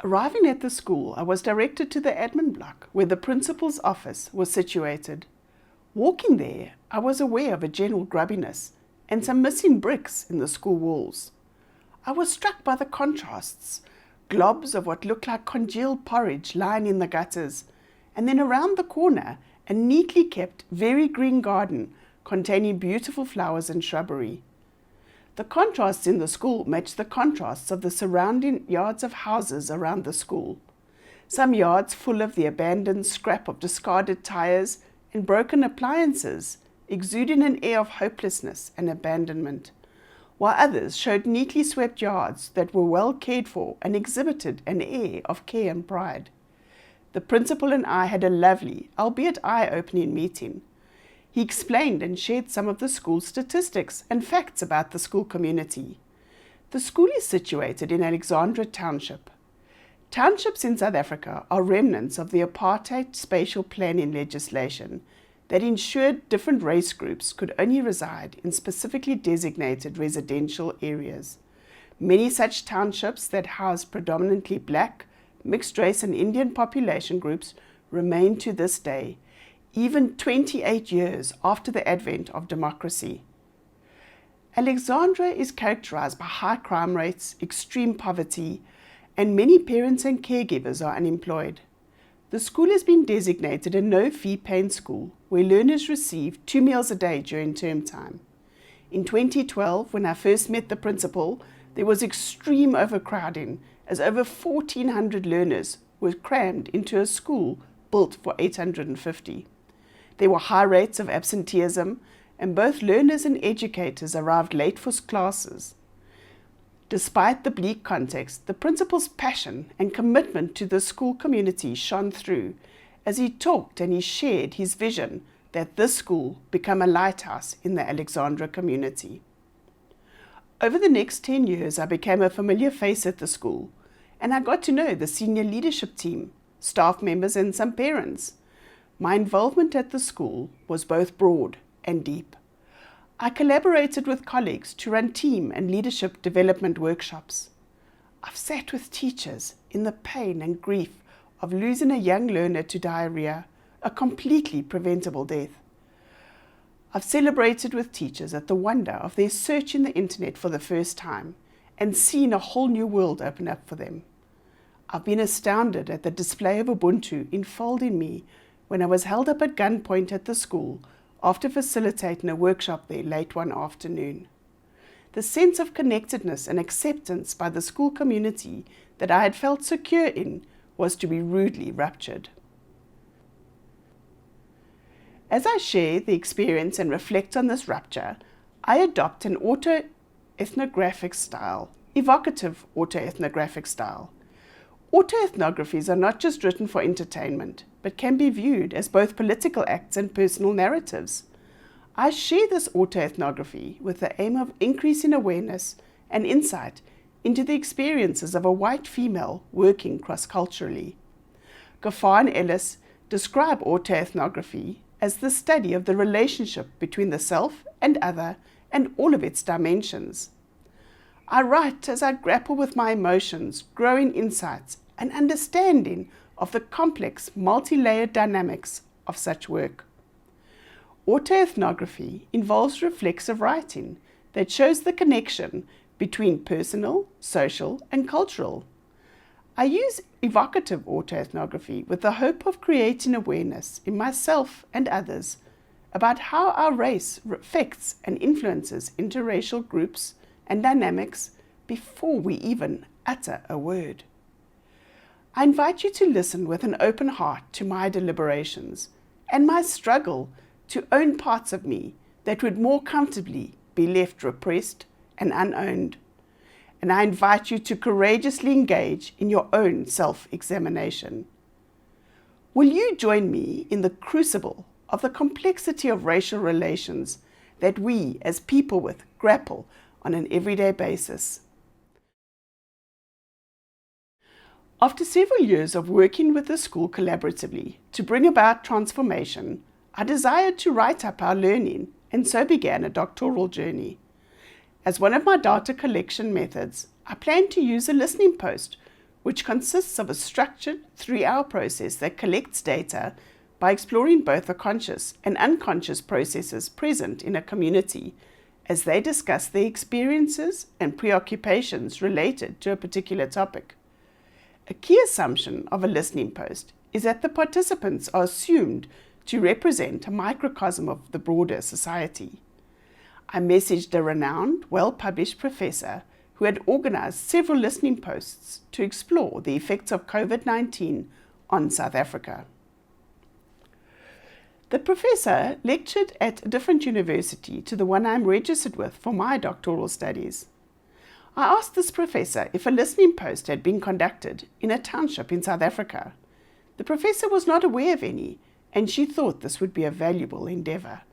Arriving at the school, I was directed to the admin block where the principal's office was situated. Walking there, I was aware of a general grubbiness and some missing bricks in the school walls. I was struck by the contrasts, globs of what looked like congealed porridge lying in the gutters, and then around the corner, a neatly kept, very green garden containing beautiful flowers and shrubbery. The contrasts in the school matched the contrasts of the surrounding yards of houses around the school. Some yards full of the abandoned scrap of discarded tires and broken appliances, exuding an air of hopelessness and abandonment, while others showed neatly swept yards that were well cared for and exhibited an air of care and pride. The principal and I had a lovely, albeit eye-opening meeting. He explained and shared some of the school's statistics and facts about the school community. The school is situated in Alexandra Township. Townships in South Africa are remnants of the apartheid spatial planning legislation that ensured different race groups could only reside in specifically designated residential areas. Many such townships that house predominantly black, mixed race and Indian population groups remain to this day, even 28 years after the advent of democracy. Alexandra is characterized by high crime rates, extreme poverty, and many parents and caregivers are unemployed. The school has been designated a no-fee paying school where learners receive 2 meals a day during term time. In 2012, when I first met the principal, there was extreme overcrowding as over 1,400 learners were crammed into a school built for 850. There were high rates of absenteeism, and both learners and educators arrived late for classes. Despite the bleak context, the principal's passion and commitment to the school community shone through as he talked and he shared his vision that this school become a lighthouse in the Alexandra community. Over the next 10 years, I became a familiar face at the school, and I got to know the senior leadership team, staff members, and some parents. My involvement at the school was both broad and deep. I collaborated with colleagues to run team and leadership development workshops. I've sat with teachers in the pain and grief of losing a young learner to diarrhea, a completely preventable death. I've celebrated with teachers at the wonder of their searching the internet for the first time and seen a whole new world open up for them. I've been astounded at the display of Ubuntu enfolding me when I was held up at gunpoint at the school after facilitating a workshop there late one afternoon. The sense of connectedness and acceptance by the school community that I had felt secure in was to be rudely ruptured. As I share the experience and reflect on this rupture, I adopt an autoethnographic style, evocative autoethnographic style. Autoethnographies are not just written for entertainment, but can be viewed as both political acts and personal narratives. I share this autoethnography with the aim of increasing awareness and insight into the experiences of a white female working cross-culturally. Kafar and Ellis describe autoethnography as the study of the relationship between the self and other and all of its dimensions. I write as I grapple with my emotions, growing insights, and understanding of the complex, multi-layered dynamics of such work. Autoethnography involves reflexive writing that shows the connection between personal, social, and cultural. I use evocative autoethnography with the hope of creating awareness in myself and others about how our race affects and influences interracial groups and dynamics before we even utter a word. I invite you to listen with an open heart to my deliberations and my struggle to own parts of me that would more comfortably be left repressed and unowned. And I invite you to courageously engage in your own self-examination. Will you join me in the crucible of the complexity of racial relations that we as people with grapple on an everyday basis? After several years of working with the school collaboratively to bring about transformation, I desired to write up our learning and so began a doctoral journey. As one of my data collection methods, I planned to use a listening post which consists of a structured 3-hour process that collects data by exploring both the conscious and unconscious processes present in a community as they discuss their experiences and preoccupations related to a particular topic. A key assumption of a listening post is that the participants are assumed to represent a microcosm of the broader society. I messaged a renowned, well-published professor who had organized several listening posts to explore the effects of COVID-19 on South Africa. The professor lectured at a different university to the one I'm registered with for my doctoral studies. I asked this professor if a listening post had been conducted in a township in South Africa. The professor was not aware of any, and she thought this would be a valuable endeavor.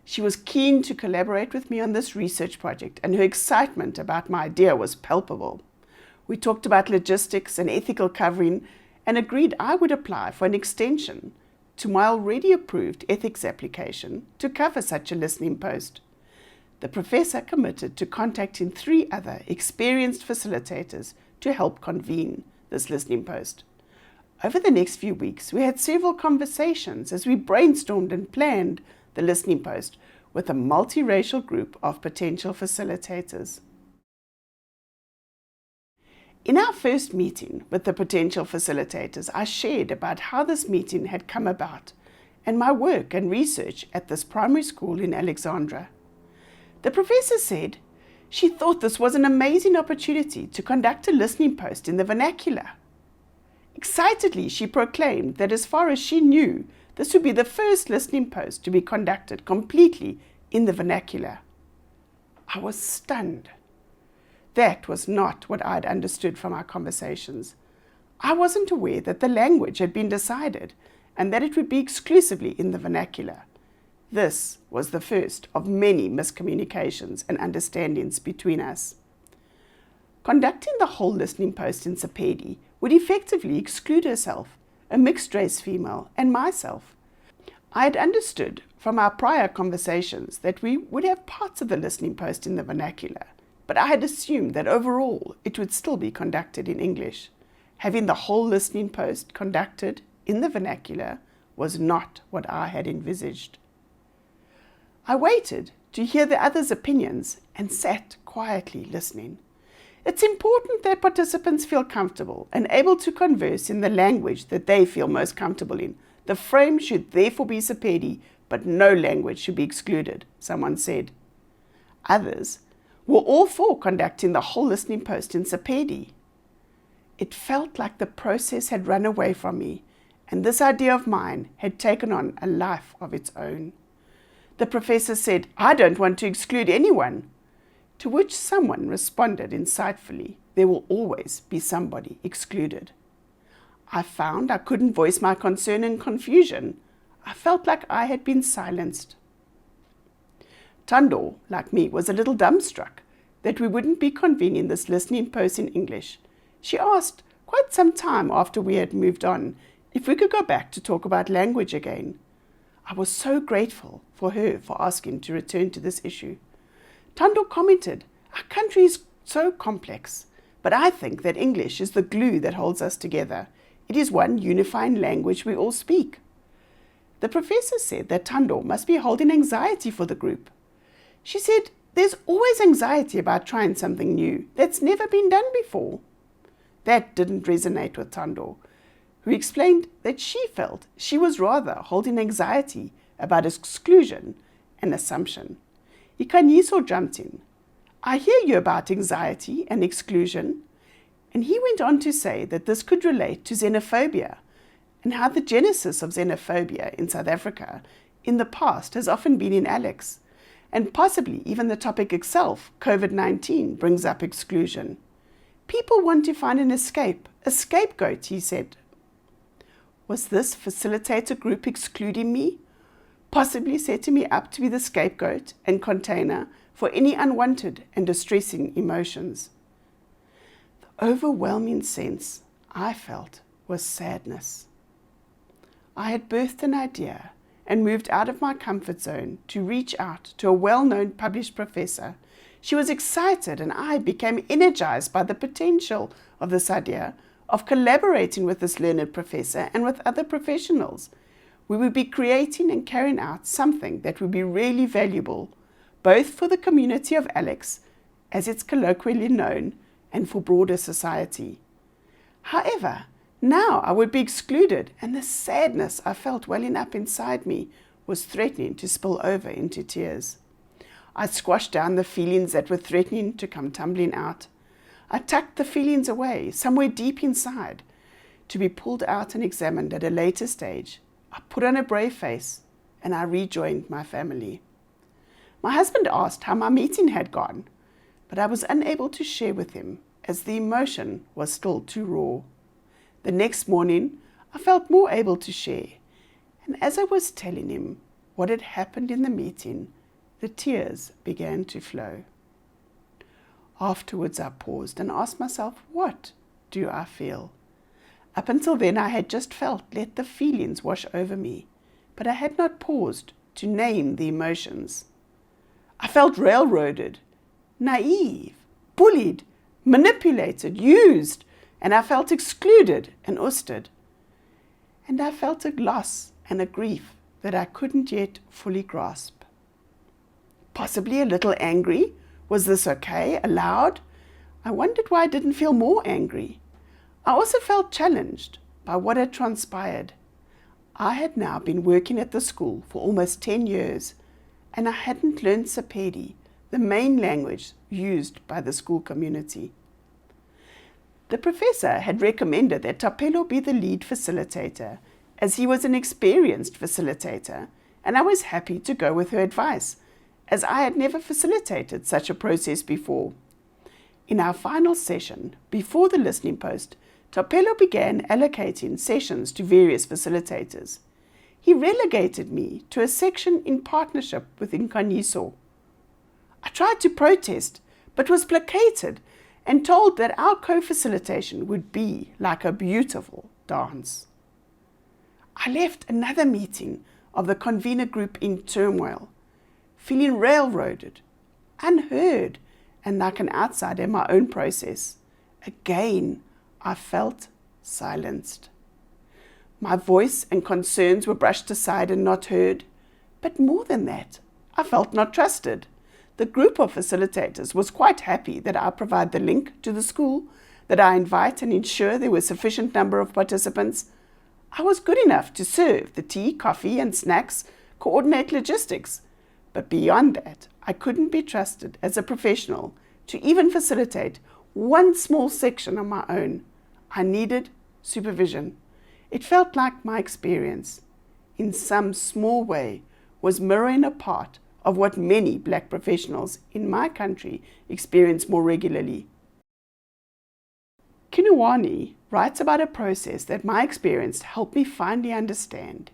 She was keen to collaborate with me on this research project, and her excitement about my idea was palpable. We talked about logistics and ethical covering and agreed I would apply for an extension to my already approved ethics application to cover such a listening post. The professor committed to contacting 3 other experienced facilitators to help convene this listening post. Over the next few weeks, we had several conversations as we brainstormed and planned the listening post with a multiracial group of potential facilitators. In our first meeting with the potential facilitators, I shared about how this meeting had come about and my work and research at this primary school in Alexandra. The professor said she thought this was an amazing opportunity to conduct a listening post in the vernacular. Excitedly, she proclaimed that as far as she knew, this would be the first listening post to be conducted completely in the vernacular. I was stunned. That was not what I had understood from our conversations. I wasn't aware that the language had been decided and that it would be exclusively in the vernacular. This was the first of many miscommunications and understandings between us. Conducting the whole listening post in Sepedi would effectively exclude herself, a mixed-race female, and myself. I had understood from our prior conversations that we would have parts of the listening post in the vernacular, but I had assumed that overall it would still be conducted in English. Having the whole listening post conducted in the vernacular was not what I had envisaged. I waited to hear the others' opinions and sat quietly listening. It's important that participants feel comfortable and able to converse in the language that they feel most comfortable in. The frame should therefore be Sepedi, but no language should be excluded, someone said. Others were all for conducting the whole listening post in Sepedi. It felt like the process had run away from me, and this idea of mine had taken on a life of its own. The professor said, "I don't want to exclude anyone," to which someone responded insightfully, "There will always be somebody excluded." I found I couldn't voice my concern and confusion. I felt like I had been silenced. Tando, like me, was a little dumbstruck that we wouldn't be convening this listening post in English. She asked, quite some time after we had moved on, if we could go back to talk about language again. I was so grateful for her for asking to return to this issue. Tando commented, "Our country is so complex, but I think that English is the glue that holds us together. It is one unifying language we all speak." The professor said that Tando must be holding anxiety for the group. She said, "There's always anxiety about trying something new that's never been done before." That didn't resonate with Tando, who explained that she felt she was rather holding anxiety about exclusion and assumption. Ikanyiso jumped in. "I hear you about anxiety and exclusion." And he went on to say that this could relate to xenophobia and how the genesis of xenophobia in South Africa in the past has often been in Alex, and possibly even the topic itself, COVID-19, brings up exclusion. People want to find an escape, a scapegoat, he said. Was this facilitator group excluding me? Possibly setting me up to be the scapegoat and container for any unwanted and distressing emotions. The overwhelming sense I felt was sadness. I had birthed an idea and moved out of my comfort zone to reach out to a well-known published professor. She was excited and I became energized by the potential of this idea of collaborating with this learned professor and with other professionals. We would be creating and carrying out something that would be really valuable, both for the community of Alex, as it's colloquially known, and for broader society. However, now I would be excluded, and the sadness I felt welling up inside me was threatening to spill over into tears. I squashed down the feelings that were threatening to come tumbling out. I tucked the feelings away, somewhere deep inside, to be pulled out and examined at a later stage. I put on a brave face, and I rejoined my family. My husband asked how my meeting had gone, but I was unable to share with him, as the emotion was still too raw. The next morning, I felt more able to share, and as I was telling him what had happened in the meeting, the tears began to flow. Afterwards, I paused and asked myself, what do I feel? Up until then, I had just felt let the feelings wash over me, but I had not paused to name the emotions. I felt railroaded, naive, bullied, manipulated, used, and I felt excluded and ousted. And I felt a loss and a grief that I couldn't yet fully grasp. Possibly a little angry. Was this okay? Allowed? I wondered why I didn't feel more angry. I also felt challenged by what had transpired. I had now been working at the school for almost 10 years, and I hadn't learned Sepedi, the main language used by the school community. The professor had recommended that Tapelo be the lead facilitator, as he was an experienced facilitator, and I was happy to go with her advice, as I had never facilitated such a process before. In our final session, before the listening post, Tapelo began allocating sessions to various facilitators. He relegated me to a section in partnership with Nkaniso. I tried to protest, but was placated and told that our co-facilitation would be like a beautiful dance. I left another meeting of the convener group in turmoil, feeling railroaded, unheard, and like an outsider in my own process. Again, I felt silenced. My voice and concerns were brushed aside and not heard, but more than that, I felt not trusted. The group of facilitators was quite happy that I provide the link to the school, that I invite and ensure there was sufficient number of participants. I was good enough to serve the tea, coffee and snacks, coordinate logistics, but beyond that, I couldn't be trusted as a professional to even facilitate one small section on my own. I needed supervision. It felt like my experience, in some small way, was mirroring a part of what many black professionals in my country experience more regularly. Kinouani writes about a process that my experience helped me finally understand.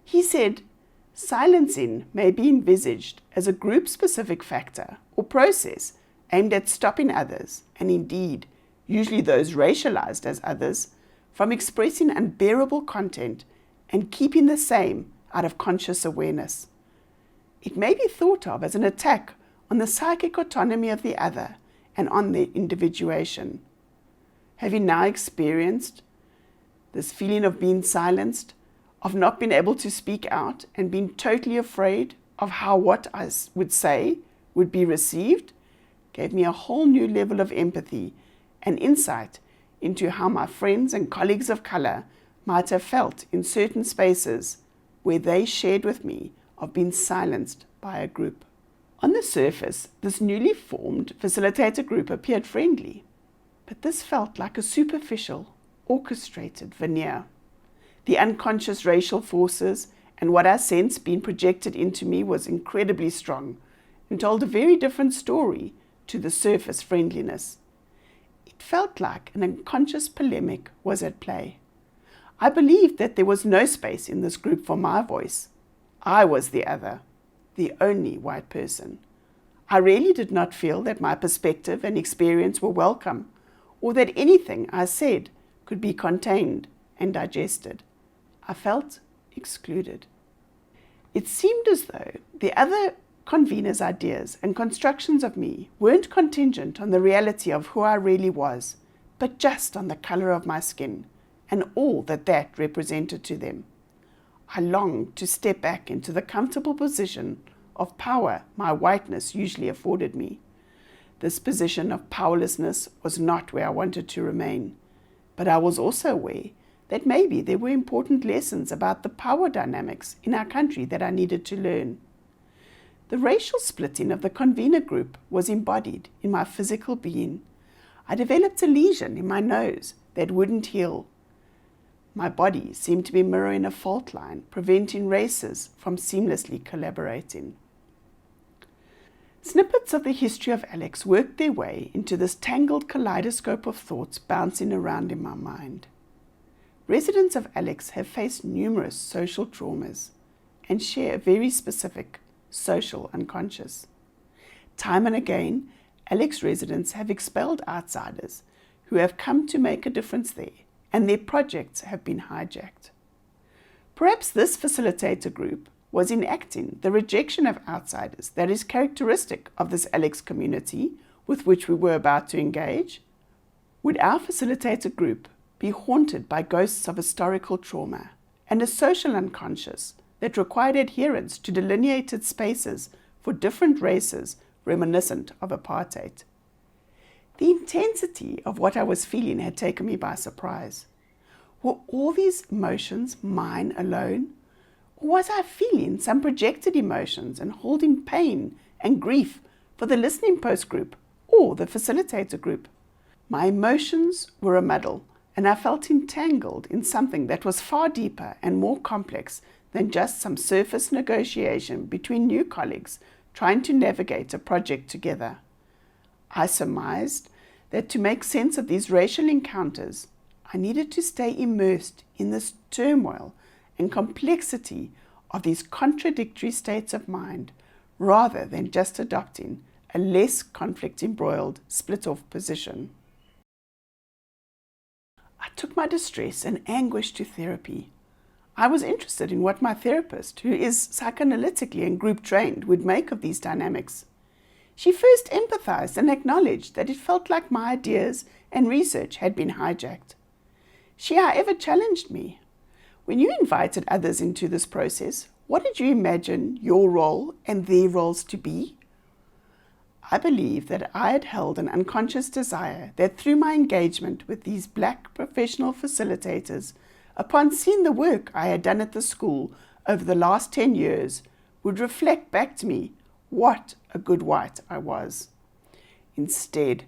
He said, silencing may be envisaged as a group-specific factor or process aimed at stopping others, and indeed, usually those racialized as others, from expressing unbearable content and keeping the same out of conscious awareness. It may be thought of as an attack on the psychic autonomy of the other and on their individuation. Have you now experienced this feeling of being silenced, of not being able to speak out and being totally afraid of how what I would say would be received? Gave me a whole new level of empathy and insight into how my friends and colleagues of color might have felt in certain spaces where they shared with me of being silenced by a group. On the surface, this newly formed facilitator group appeared friendly, but this felt like a superficial, orchestrated veneer. The unconscious racial forces and what I sensed being projected into me was incredibly strong and told a very different story to the surface friendliness. It felt like an unconscious polemic was at play. I believed that there was no space in this group for my voice. I was the other, the only white person. I really did not feel that my perspective and experience were welcome, or that anything I said could be contained and digested. I felt excluded. It seemed as though the other conveners' ideas and constructions of me weren't contingent on the reality of who I really was, but just on the colour of my skin and all that that represented to them. I longed to step back into the comfortable position of power my whiteness usually afforded me. This position of powerlessness was not where I wanted to remain, but I was also aware that maybe there were important lessons about the power dynamics in our country that I needed to learn. The racial splitting of the convener group was embodied in my physical being. I developed a lesion in my nose that wouldn't heal. My body seemed to be mirroring a fault line, preventing races from seamlessly collaborating. Snippets of the history of Alex worked their way into this tangled kaleidoscope of thoughts bouncing around in my mind. Residents of Alex have faced numerous social traumas and share a very specific social unconscious. Time and again, Alex residents have expelled outsiders who have come to make a difference there, and their projects have been hijacked. Perhaps this facilitator group was enacting the rejection of outsiders that is characteristic of this Alex community with which we were about to engage. Would our facilitator group be haunted by ghosts of historical trauma and a social unconscious that required adherence to delineated spaces for different races reminiscent of apartheid? The intensity of what I was feeling had taken me by surprise. Were all these emotions mine alone? Or was I feeling some projected emotions and holding pain and grief for the listening post group or the facilitator group? My emotions were a muddle, and I felt entangled in something that was far deeper and more complex than just some surface negotiation between new colleagues trying to navigate a project together. I surmised that to make sense of these racial encounters, I needed to stay immersed in this turmoil and complexity of these contradictory states of mind, rather than just adopting a less conflict-embroiled, split-off position. I took my distress and anguish to therapy. I was interested in what my therapist, who is psychoanalytically and group trained, would make of these dynamics. She first empathized and acknowledged that it felt like my ideas and research had been hijacked. She, however, challenged me. When you invited others into this process, what did you imagine your role and their roles to be? I believe that I had held an unconscious desire that through my engagement with these black professional facilitators, upon seeing the work I had done at the school over the last 10 years, would reflect back to me what a good white I was. Instead,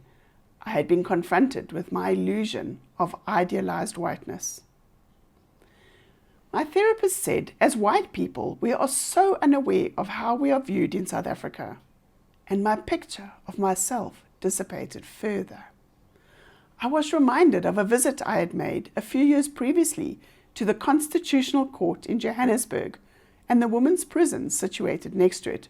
I had been confronted with my illusion of idealized whiteness. My therapist said, as white people, we are so unaware of how we are viewed in South Africa, and my picture of myself dissipated further. I was reminded of a visit I had made a few years previously to the Constitutional Court in Johannesburg and the women's prison situated next to it.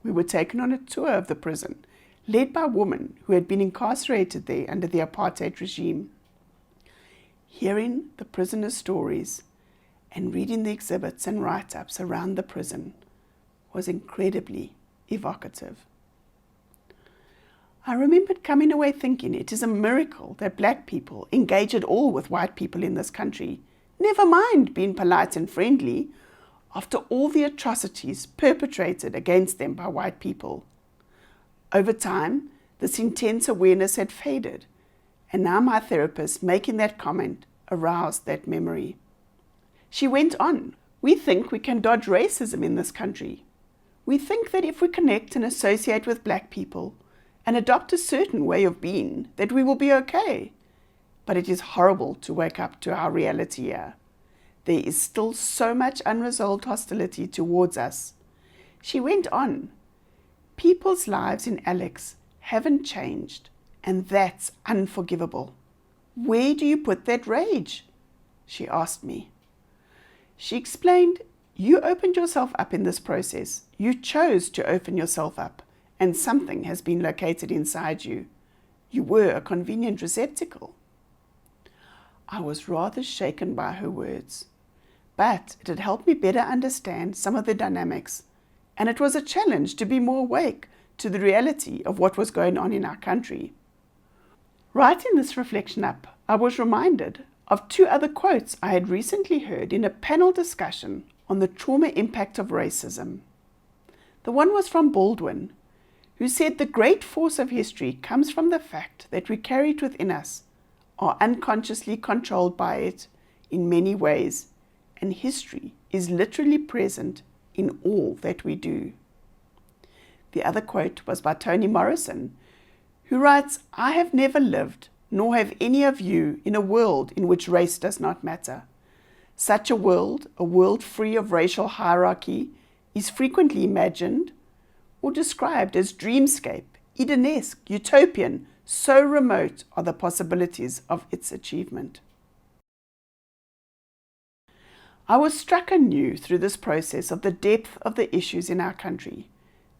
We were taken on a tour of the prison, led by women who had been incarcerated there under the apartheid regime. Hearing the prisoners' stories and reading the exhibits and write-ups around the prison was incredibly evocative. I remembered coming away thinking it is a miracle that black people engage at all with white people in this country, never mind being polite and friendly, after all the atrocities perpetrated against them by white people. Over time, this intense awareness had faded, and now my therapist making that comment aroused that memory. She went on, "We think we can dodge racism in this country. We think that if we connect and associate with black people and adopt a certain way of being, that we will be okay. But it is horrible to wake up to our reality here. There is still so much unresolved hostility towards us." She went on, "People's lives in Alex haven't changed, and that's unforgivable. Where do you put that rage?" she asked me. She explained, "You opened yourself up in this process. You chose to open yourself up, and something has been located inside you. You were a convenient receptacle." I was rather shaken by her words, but it had helped me better understand some of the dynamics, and it was a challenge to be more awake to the reality of what was going on in our country. Writing this reflection up, I was reminded of two other quotes I had recently heard in a panel discussion on the trauma impact of racism. The one was from Baldwin, who said the great force of history comes from the fact that we carry it within us, are unconsciously controlled by it in many ways, and history is literally present in all that we do. The other quote was by Toni Morrison, who writes, "I have never lived, nor have any of you, in a world in which race does not matter. Such a world free of racial hierarchy, is frequently imagined or described as dreamscape, Edenesque, utopian, so remote are the possibilities of its achievement." I was struck anew through this process of the depth of the issues in our country.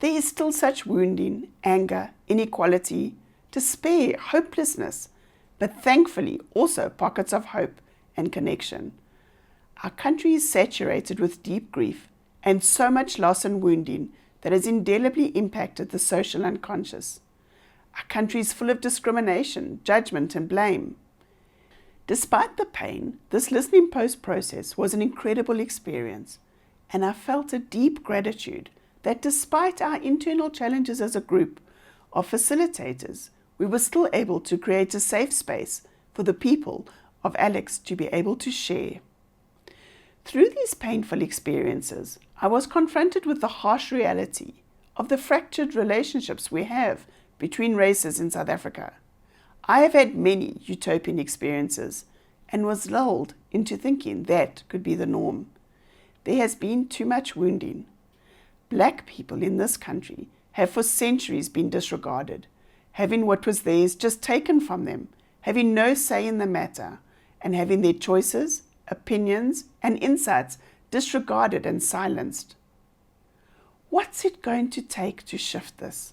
There is still such wounding, anger, inequality, despair, hopelessness, but thankfully also pockets of hope and connection. Our country is saturated with deep grief and so much loss and wounding that has indelibly impacted the social unconscious. Our country is full of discrimination, judgment, and blame. Despite the pain, this listening post process was an incredible experience, and I felt a deep gratitude that despite our internal challenges as a group of facilitators, we were still able to create a safe space for the people of Alex to be able to share. Through these painful experiences, I was confronted with the harsh reality of the fractured relationships we have between races in South Africa. I have had many utopian experiences and was lulled into thinking that could be the norm. There has been too much wounding. Black people in this country have for centuries been disregarded, having what was theirs just taken from them, having no say in the matter, and having their choices, opinions, and insights disregarded and silenced. What's it going to take to shift this?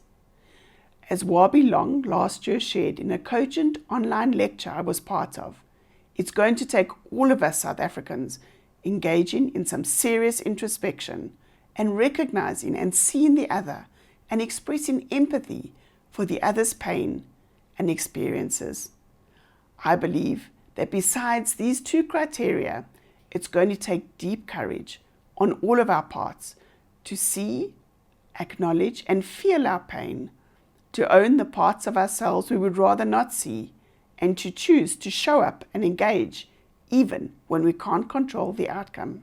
As Wahbie Long last year shared in a cogent online lecture I was part of, it's going to take all of us South Africans engaging in some serious introspection and recognizing and seeing the other and expressing empathy for the other's pain and experiences. I believe that besides these two criteria, it's going to take deep courage on all of our parts to see, acknowledge, and feel our pain, to own the parts of ourselves we would rather not see, and to choose to show up and engage even when we can't control the outcome.